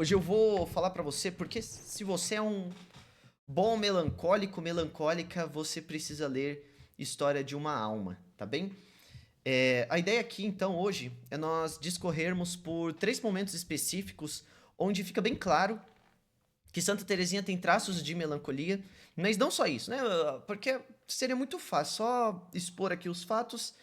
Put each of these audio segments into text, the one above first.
Hoje eu vou falar pra você porque se você é um bom melancólico, melancólica, você precisa ler História de uma Alma, tá bem? A ideia aqui, então, hoje é nós discorrermos por três momentos específicos onde fica bem claro que Santa Teresinha tem traços de melancolia, mas não só isso, né? Porque seria muito fácil só expor aqui os fatos,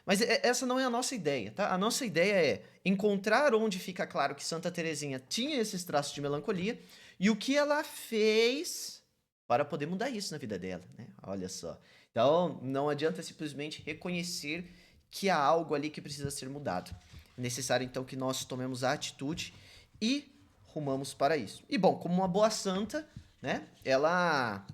mas essa não é a nossa ideia, tá? A nossa ideia é encontrar onde fica claro que Santa Teresinha tinha esses traços de melancolia e o que ela fez para poder mudar isso na vida dela, né? Olha só. Então, não adianta simplesmente reconhecer que há algo ali que precisa ser mudado. É necessário então que nós tomemos a atitude e rumamos para isso. E bom, como uma boa santa, né? Ela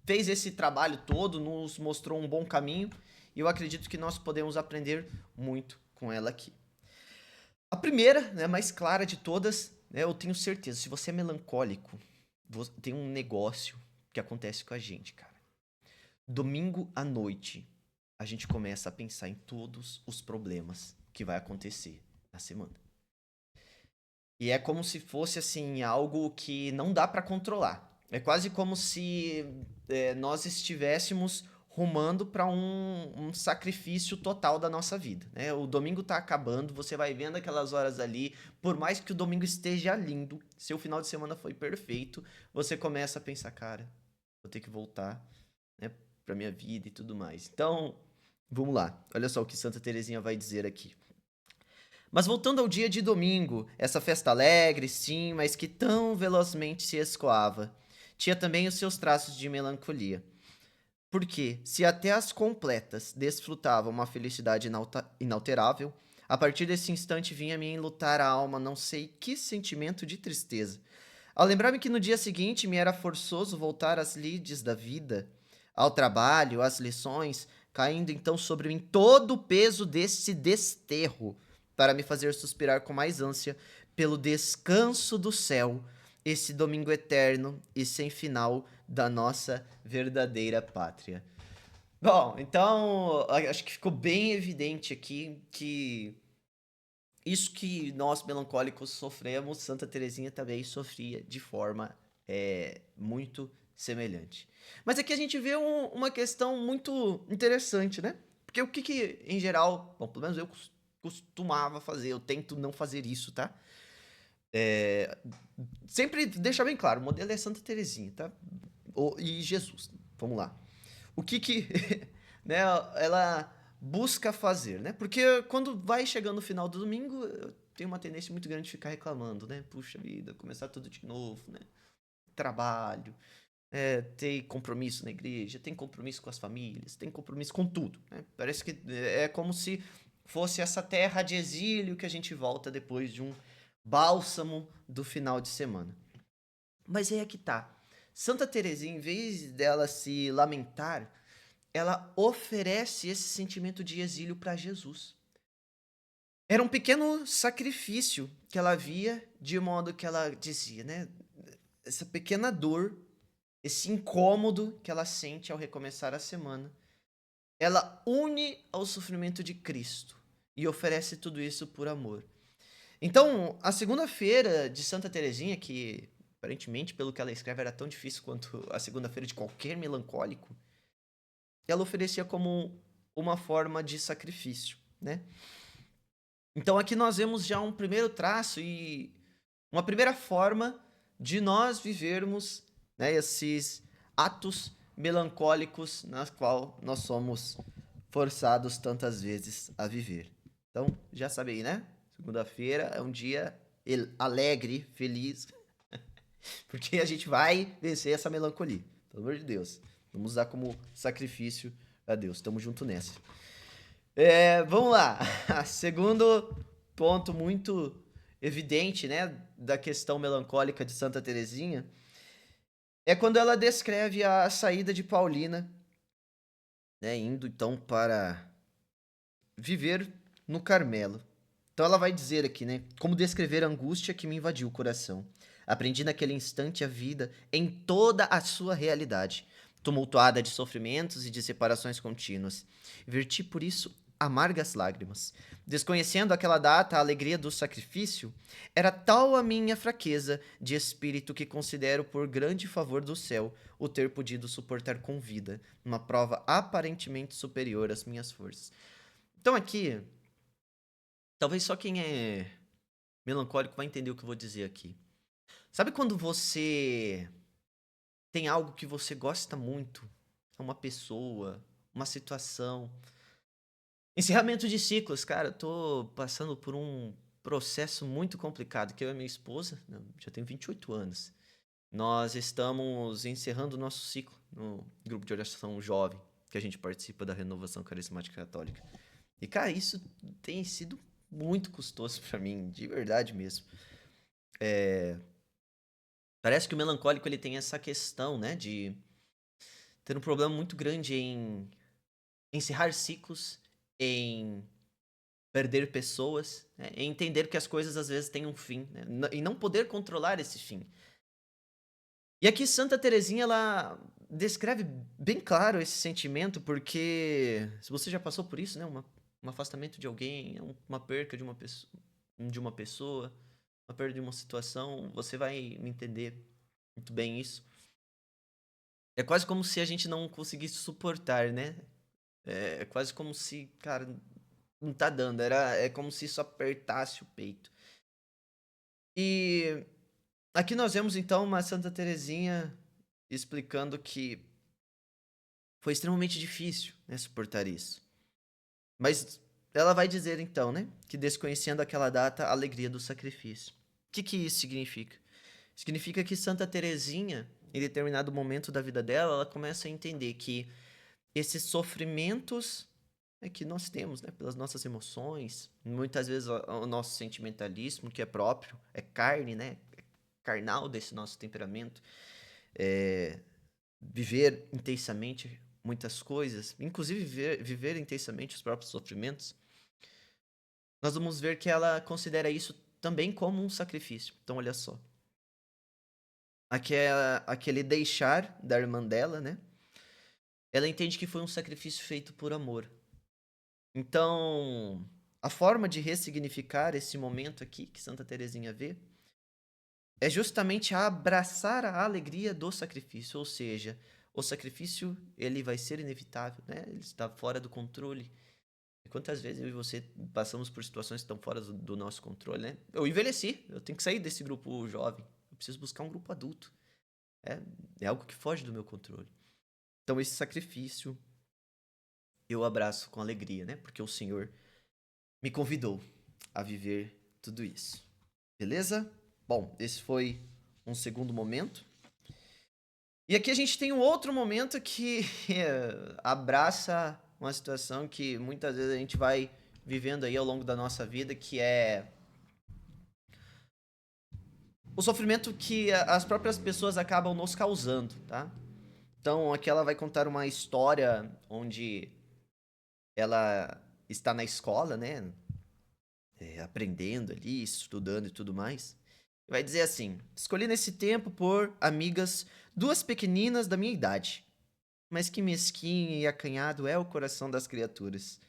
fez esse trabalho todo, nos mostrou um bom caminho e eu acredito que nós podemos aprender muito com ela aqui. A primeira, né, mais clara de todas, né, eu tenho certeza, se você é melancólico, tem um negócio que acontece com a gente, cara. Domingo à noite, a gente começa a pensar em todos os problemas que vai acontecer na semana. E é como se fosse assim algo que não dá para controlar. É quase como se nós estivéssemos rumando para um sacrifício total da nossa vida, né? O domingo tá acabando, você vai vendo aquelas horas ali, por mais que o domingo esteja lindo, seu final de semana foi perfeito, você começa a pensar, cara, vou ter que voltar, né, para minha vida e tudo mais. Então, vamos lá. Olha só o que Santa Teresinha vai dizer aqui. Mas voltando ao dia de domingo, essa festa alegre, sim, mas que tão velozmente se escoava, tinha também os seus traços de melancolia. Porque, se até as completas desfrutavam uma felicidade inalterável, a partir desse instante vinha-me enlutar a alma não sei que sentimento de tristeza. Ao lembrar-me que no dia seguinte me era forçoso voltar às lides da vida, ao trabalho, às lições, caindo então sobre mim todo o peso desse desterro, para me fazer suspirar com mais ânsia pelo descanso do céu, esse domingo eterno e sem final da nossa verdadeira pátria. Bom, então acho que ficou bem evidente aqui que isso que nós melancólicos sofremos, Santa Teresinha também sofria de forma muito semelhante. Mas aqui a gente vê uma questão muito interessante, né? Porque o que em geral, bom, pelo menos eu costumava fazer, eu tento não fazer isso, tá? É, sempre deixar bem claro, o modelo é Santa Teresinha, tá? E Jesus, vamos lá. O que né, ela busca fazer, né? Porque quando vai chegando no final do domingo, eu tenho uma tendência muito grande de ficar reclamando, né? Puxa vida, começar tudo de novo, né? Trabalho, ter compromisso na igreja, tem compromisso com as famílias, tem compromisso com tudo, né? Parece que é como se fosse essa terra de exílio que a gente volta depois de um bálsamo do final de semana. Mas aí é que tá. Santa Teresinha, em vez dela se lamentar, ela oferece esse sentimento de exílio para Jesus. Era um pequeno sacrifício que ela via, de modo que ela dizia, né? Essa pequena dor, esse incômodo que ela sente ao recomeçar a semana, ela une ao sofrimento de Cristo e oferece tudo isso por amor. Então, a segunda-feira de Santa Teresinha, que aparentemente, pelo que ela escreve, era tão difícil quanto a segunda-feira de qualquer melancólico, ela oferecia como uma forma de sacrifício, né? Então aqui nós vemos já um primeiro traço e uma primeira forma de nós vivermos, né, esses atos melancólicos nas qual nós somos forçados tantas vezes a viver. Então, já sabe aí, né? Segunda-feira é um dia alegre, feliz, porque a gente vai vencer essa melancolia. Pelo amor de Deus. Vamos usar como sacrifício a Deus. Tamo junto nessa. Vamos lá. Segundo ponto muito evidente, né, da questão melancólica de Santa Teresinha é quando ela descreve a saída de Paulina, né, indo então para viver no Carmelo. Então ela vai dizer aqui, né, como descrever a angústia que me invadiu o coração. Aprendi naquele instante a vida em toda a sua realidade, tumultuada de sofrimentos e de separações contínuas. Verti por isso amargas lágrimas. Desconhecendo aquela data, a alegria do sacrifício, era tal a minha fraqueza de espírito que considero por grande favor do céu o ter podido suportar com vida uma prova aparentemente superior às minhas forças. Então aqui, talvez só quem é melancólico vai entender o que eu vou dizer aqui. Sabe quando você tem algo que você gosta muito? Uma pessoa, uma situação. Encerramento de ciclos, cara, eu tô passando por um processo muito complicado, que eu e minha esposa, né, já tenho 28 anos. Nós estamos encerrando o nosso ciclo no grupo de oração jovem, que a gente participa da Renovação Carismática Católica. E, cara, isso tem sido muito custoso pra mim, de verdade mesmo. Parece que o melancólico ele tem essa questão, né, de ter um problema muito grande em encerrar ciclos, em perder pessoas, né, em entender que as coisas às vezes têm um fim, né, e não poder controlar esse fim. E aqui Santa Teresinha ela descreve bem claro esse sentimento, porque se você já passou por isso, né, um afastamento de alguém, uma perca de uma pessoa, uma perda de uma situação, você vai me entender muito bem isso. É quase como se a gente não conseguisse suportar, né? É quase como se, cara, não tá dando. É como se isso apertasse o peito. E aqui nós vemos então uma Santa Teresinha explicando que foi extremamente difícil, né, suportar isso. Mas ela vai dizer então, né, que desconhecendo aquela data, a alegria do sacrifício. O que que isso significa? Significa que Santa Teresinha, em determinado momento da vida dela, ela começa a entender que esses sofrimentos que nós temos, né, pelas nossas emoções, muitas vezes o nosso sentimentalismo, que é próprio, é carne, né, é carnal desse nosso temperamento, é, viver intensamente muitas coisas, inclusive viver intensamente os próprios sofrimentos, nós vamos ver que ela considera isso também como um sacrifício. Então, olha só. Aquele deixar da irmã dela, né? Ela entende que foi um sacrifício feito por amor. Então, a forma de ressignificar esse momento aqui que Santa Teresinha vê é justamente abraçar a alegria do sacrifício, ou seja, o sacrifício ele vai ser inevitável, né? Ele está fora do controle. E quantas vezes eu e você passamos por situações que estão fora do nosso controle, né? Eu envelheci, eu tenho que sair desse grupo jovem, eu preciso buscar um grupo adulto. É, é algo que foge do meu controle. Então esse sacrifício eu abraço com alegria, né? Porque o Senhor me convidou a viver tudo isso. Beleza? Bom, esse foi um segundo momento. E aqui a gente tem um outro momento que abraça uma situação que muitas vezes a gente vai vivendo aí ao longo da nossa vida, que é o sofrimento que as próprias pessoas acabam nos causando, tá? Então aqui ela vai contar uma história onde ela está na escola, né? Aprendendo ali, estudando e tudo mais. Vai dizer assim: escolhi nesse tempo por amigas duas pequeninas da minha idade, mas que mesquinho e acanhado é o coração das criaturas.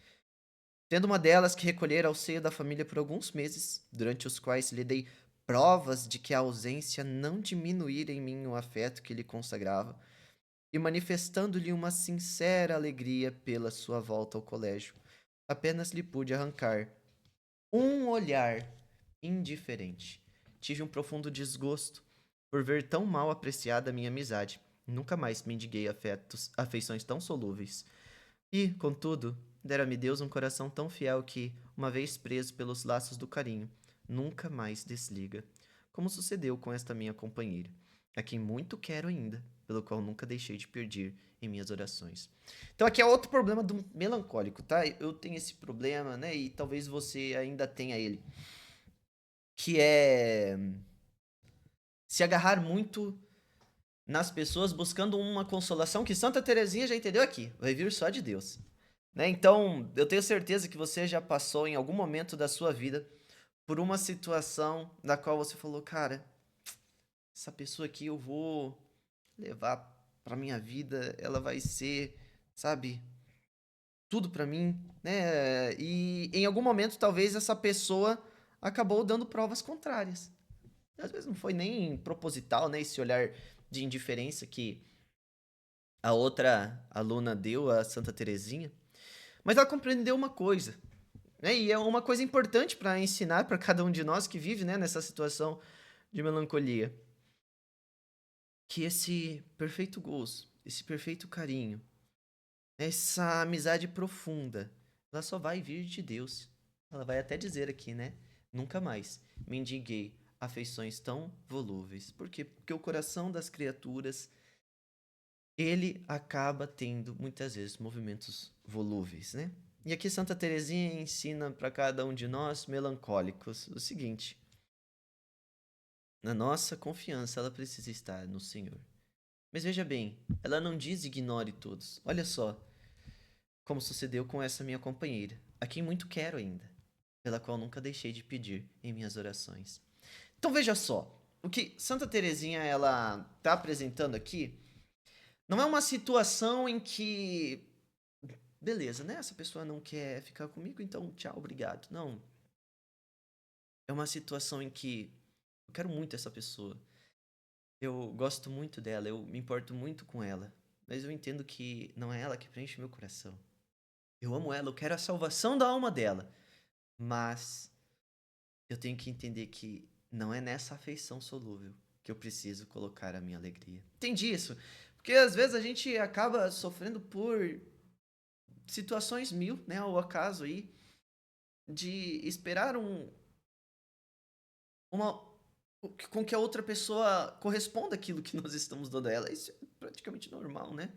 Tendo uma delas que recolher ao seio da família por alguns meses, durante os quais lhe dei provas de que a ausência não diminuíra em mim o afeto que lhe consagrava, e manifestando-lhe uma sincera alegria pela sua volta ao colégio, apenas lhe pude arrancar um olhar indiferente. Tive um profundo desgosto por ver tão mal apreciada a minha amizade. Nunca mais mendiguei afeições tão solúveis. E, contudo, dera-me Deus um coração tão fiel que, uma vez preso pelos laços do carinho, nunca mais desliga, como sucedeu com esta minha companheira, a quem muito quero ainda, pelo qual nunca deixei de pedir em minhas orações. Então aqui é outro problema do melancólico, tá? Eu tenho esse problema, né? E talvez você ainda tenha ele, que é se agarrar muito nas pessoas buscando uma consolação que Santa Teresinha já entendeu aqui, vai vir só de Deus. Né? Então, eu tenho certeza que você já passou em algum momento da sua vida por uma situação da qual você falou, cara, essa pessoa aqui eu vou levar pra minha vida, ela vai ser, sabe, tudo pra mim, né? E em algum momento, talvez essa pessoa acabou dando provas contrárias. Às vezes não foi nem proposital, né? Esse olhar de indiferença que a outra aluna deu a Santa Teresinha. Mas ela compreendeu uma coisa, né? E é uma coisa importante para ensinar para cada um de nós que vive, né, nessa situação de melancolia, que esse perfeito gozo, esse perfeito carinho, essa amizade profunda, ela só vai vir de Deus. Ela vai até dizer aqui, né? Nunca mais mendiguei afeições tão volúveis. Por quê? Porque o coração das criaturas, ele acaba tendo muitas vezes movimentos volúveis, né? E aqui Santa Teresinha ensina para cada um de nós melancólicos o seguinte: na nossa confiança ela precisa estar no Senhor. Mas veja bem, ela não diz ignore todos. Olha só como sucedeu com essa minha companheira, a quem muito quero ainda, pela qual nunca deixei de pedir em minhas orações. Então veja só, o que Santa Teresinha ela está apresentando aqui não é uma situação em que beleza, né? Essa pessoa não quer ficar comigo, então tchau, obrigado. Não. É uma situação em que eu quero muito essa pessoa. Eu gosto muito dela, eu me importo muito com ela. Mas eu entendo que não é ela que preenche meu coração. Eu amo ela, eu quero a salvação da alma dela. Mas eu tenho que entender que não é nessa afeição solúvel que eu preciso colocar a minha alegria. Entendi isso. Porque às vezes a gente acaba sofrendo por situações mil, né? Ao acaso aí, de esperar uma, com que a outra pessoa corresponda àquilo que nós estamos dando a ela. Isso é praticamente normal, né?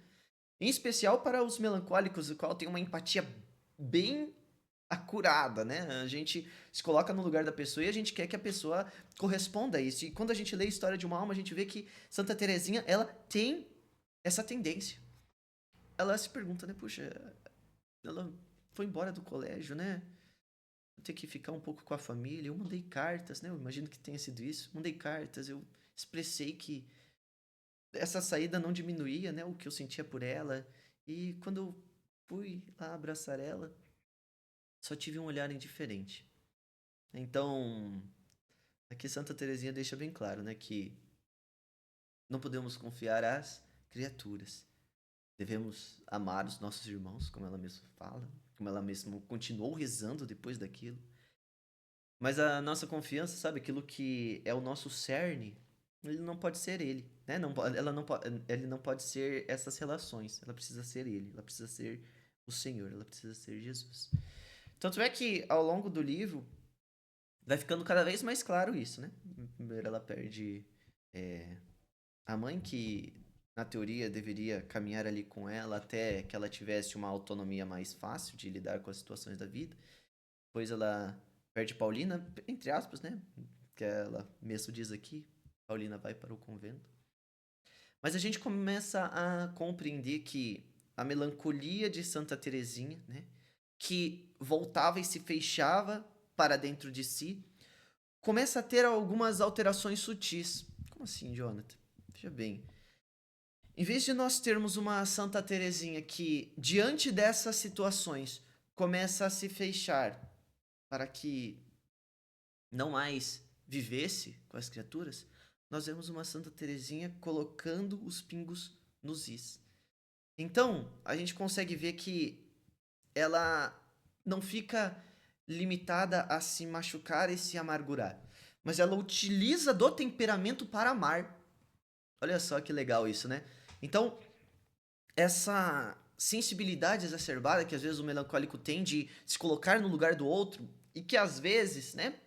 Em especial para os melancólicos, o qual tem uma empatia bem acurada, né? A gente se coloca no lugar da pessoa e a gente quer que a pessoa corresponda a isso. E quando a gente lê a história de uma alma, a gente vê que Santa Teresinha, ela tem essa tendência. Ela se pergunta, né? Puxa, ela foi embora do colégio, né? Vou ter que ficar um pouco com a família. Eu mandei cartas, né? Eu imagino que tenha sido isso. Mandei cartas, eu expressei que essa saída não diminuía, né? O que eu sentia por ela. E quando eu fui lá abraçar ela, só tive um olhar indiferente. Então, aqui Santa Teresinha deixa bem claro, né, que não podemos confiar às criaturas. Devemos amar os nossos irmãos, como ela mesma fala, como ela mesma continuou rezando depois daquilo. Mas a nossa confiança, sabe, aquilo que é o nosso cerne, ele não pode ser ele, né? Não, ela não, ele não pode ser essas relações. Ela precisa ser ele, ela precisa ser o Senhor, ela precisa ser Jesus. Tanto é que ao longo do livro vai ficando cada vez mais claro isso, né? Primeiro ela perde é, a mãe que na teoria deveria caminhar ali com ela até que ela tivesse uma autonomia mais fácil de lidar com as situações da vida. Depois ela perde Paulina, entre aspas, né? Que ela mesmo diz aqui, Paulina vai para o convento. Mas a gente começa a compreender que a melancolia de Santa Teresinha, né? Que voltava e se fechava para dentro de si, começa a ter algumas alterações sutis. Como assim, Jonathan? Veja bem. Em vez de nós termos uma Santa Teresinha que, diante dessas situações, começa a se fechar para que não mais vivesse com as criaturas, nós vemos uma Santa Teresinha colocando os pingos nos is. Então, a gente consegue ver que ela não fica limitada a se machucar e se amargurar, mas ela utiliza do temperamento para amar. Olha só que legal isso, né? Então, essa sensibilidade exacerbada que às vezes o melancólico tem de se colocar no lugar do outro e que às vezes, né,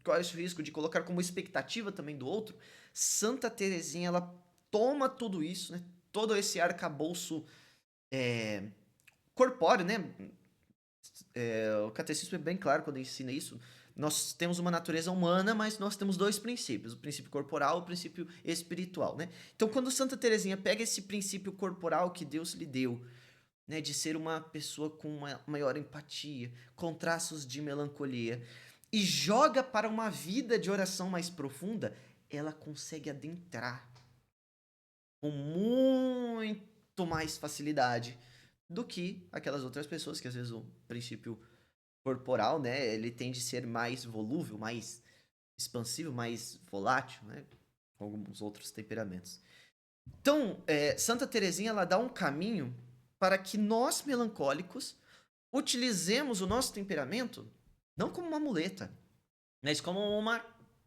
corre o risco de colocar como expectativa também do outro, Santa Teresinha ela toma tudo isso, né, todo esse arcabouço corpóreo, né, o catecismo é bem claro quando ensina isso. Nós temos uma natureza humana, mas nós temos dois princípios: o princípio corporal e o princípio espiritual, né? Então, quando Santa Teresinha pega esse princípio corporal que Deus lhe deu, né, de ser uma pessoa com uma maior empatia, com traços de melancolia, e joga para uma vida de oração mais profunda, ela consegue adentrar com muito mais facilidade do que aquelas outras pessoas, que às vezes o princípio corporal, né, ele tende a ser mais volúvel, mais expansivo, mais volátil, né, com alguns outros temperamentos. Então, Santa Teresinha, ela dá um caminho para que nós, melancólicos, utilizemos o nosso temperamento não como uma muleta, mas como uma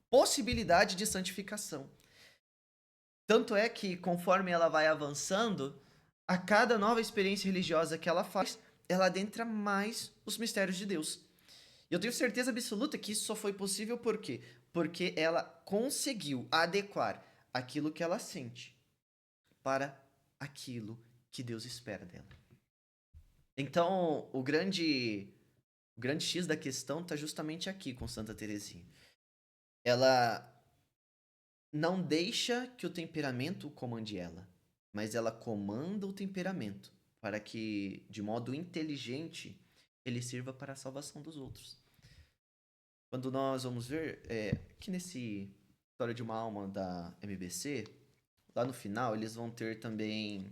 possibilidade de santificação. Tanto é que, conforme ela vai avançando, a cada nova experiência religiosa que ela faz, ela adentra mais os mistérios de Deus. E eu tenho certeza absoluta que isso só foi possível por quê? Porque ela conseguiu adequar aquilo que ela sente para aquilo que Deus espera dela. Então, o grande X da questão está justamente aqui com Santa Teresinha. Ela não deixa que o temperamento comande ela, mas ela comanda o temperamento para que, de modo inteligente, ele sirva para a salvação dos outros. Quando nós vamos ver, que nesse História de uma Alma da MBC, lá no final eles vão ter também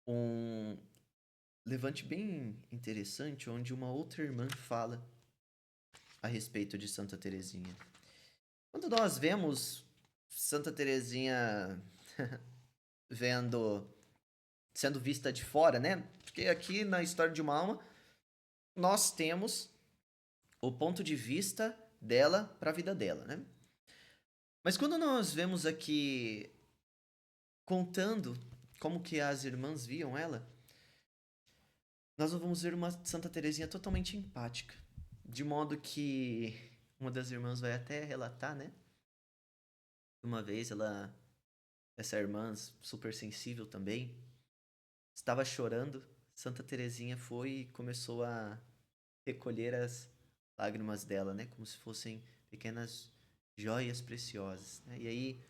um levante bem interessante, onde uma outra irmã fala a respeito de Santa Teresinha. Quando nós vemos Santa Teresinha sendo vista de fora, né? Porque aqui na História de uma Alma nós temos o ponto de vista dela para a vida dela, né? Mas quando nós vemos aqui contando como que as irmãs viam ela, nós vamos ver uma Santa Teresinha totalmente empática, de modo que uma das irmãs vai até relatar, né? Uma vez essa irmã super sensível também, estava chorando. Santa Teresinha foi e começou a recolher as lágrimas dela, né? Como se fossem pequenas joias preciosas, né? E aí,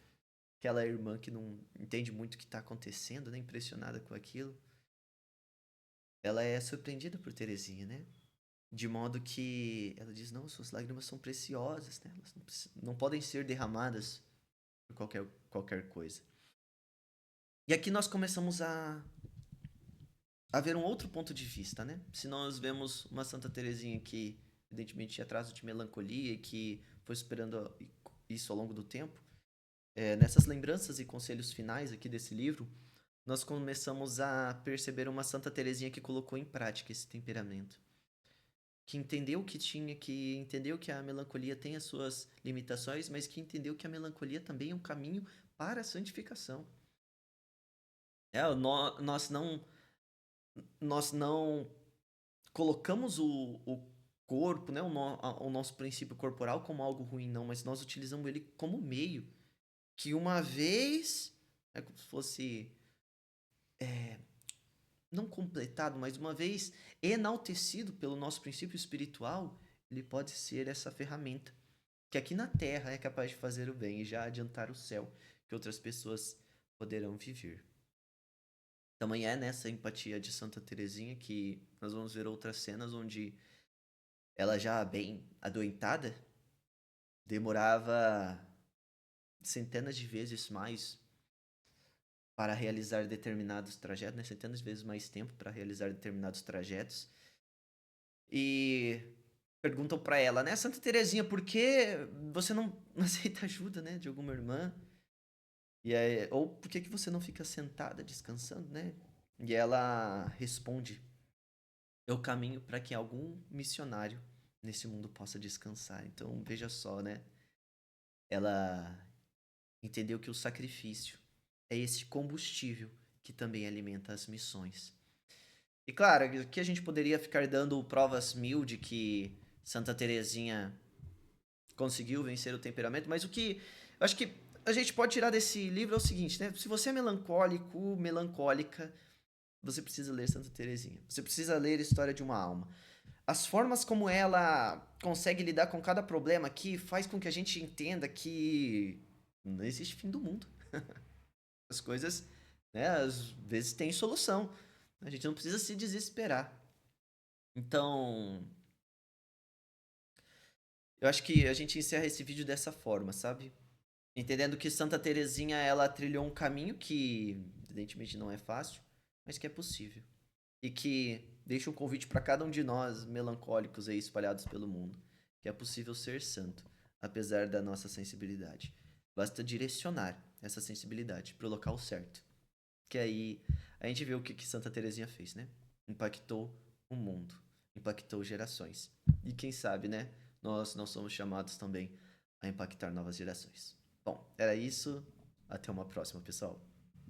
aquela irmã que não entende muito o que está acontecendo, né? Impressionada com aquilo, ela é surpreendida por Teresinha, né? De modo que ela diz, não, suas lágrimas são preciosas, né? Elas não podem ser derramadas por qualquer coisa. E aqui nós começamos a ver um outro ponto de vista, né? Se nós vemos uma Santa Teresinha que, evidentemente, tinha traço de melancolia e que foi superando isso ao longo do tempo, nessas lembranças e conselhos finais aqui desse livro, nós começamos a perceber uma Santa Teresinha que colocou em prática esse temperamento. Que entendeu que entendeu que a melancolia tem as suas limitações, mas que entendeu que a melancolia também é um caminho para a santificação. Nós não colocamos o corpo, né, o nosso princípio corporal como algo ruim, não, mas nós utilizamos ele como meio que uma vez, é como se fosse não completado, mas uma vez enaltecido pelo nosso princípio espiritual, ele pode ser essa ferramenta que aqui na Terra é capaz de fazer o bem e já adiantar o céu que outras pessoas poderão viver. Também é nessa empatia de Santa Teresinha que nós vamos ver outras cenas onde ela já bem adoentada demorava centenas de vezes mais para realizar determinados trajetos, né? Centenas de vezes mais tempo para realizar determinados trajetos. E perguntam para ela, né, Santa Teresinha, por que você não aceita ajuda, né, de alguma irmã? E aí, ou por que você não fica sentada descansando, né? E ela responde: eu caminho para que algum missionário nesse mundo possa descansar. Então, veja só, né? Ela entendeu que o sacrifício é esse combustível que também alimenta as missões. E claro, aqui a gente poderia ficar dando provas mil de que Santa Teresinha conseguiu vencer o temperamento, mas o que eu acho que a gente pode tirar desse livro é o seguinte, né? Se você é melancólico, melancólica, você precisa ler Santa Teresinha. Você precisa ler História de uma Alma. As formas como ela consegue lidar com cada problema aqui faz com que a gente entenda que não existe fim do mundo. As coisas, né, às vezes têm solução. A gente não precisa se desesperar. Então, eu acho que a gente encerra esse vídeo dessa forma, sabe? Entendendo que Santa Teresinha, ela trilhou um caminho que, evidentemente, não é fácil, mas que é possível. E que deixa um convite para cada um de nós, melancólicos aí espalhados pelo mundo, que é possível ser santo, apesar da nossa sensibilidade. Basta direcionar essa sensibilidade para o local certo. Que aí a gente vê o que Santa Teresinha fez, né? Impactou o mundo, impactou gerações. E quem sabe, né? Nós não somos chamados também a impactar novas gerações. Bom, era isso. Até uma próxima, pessoal.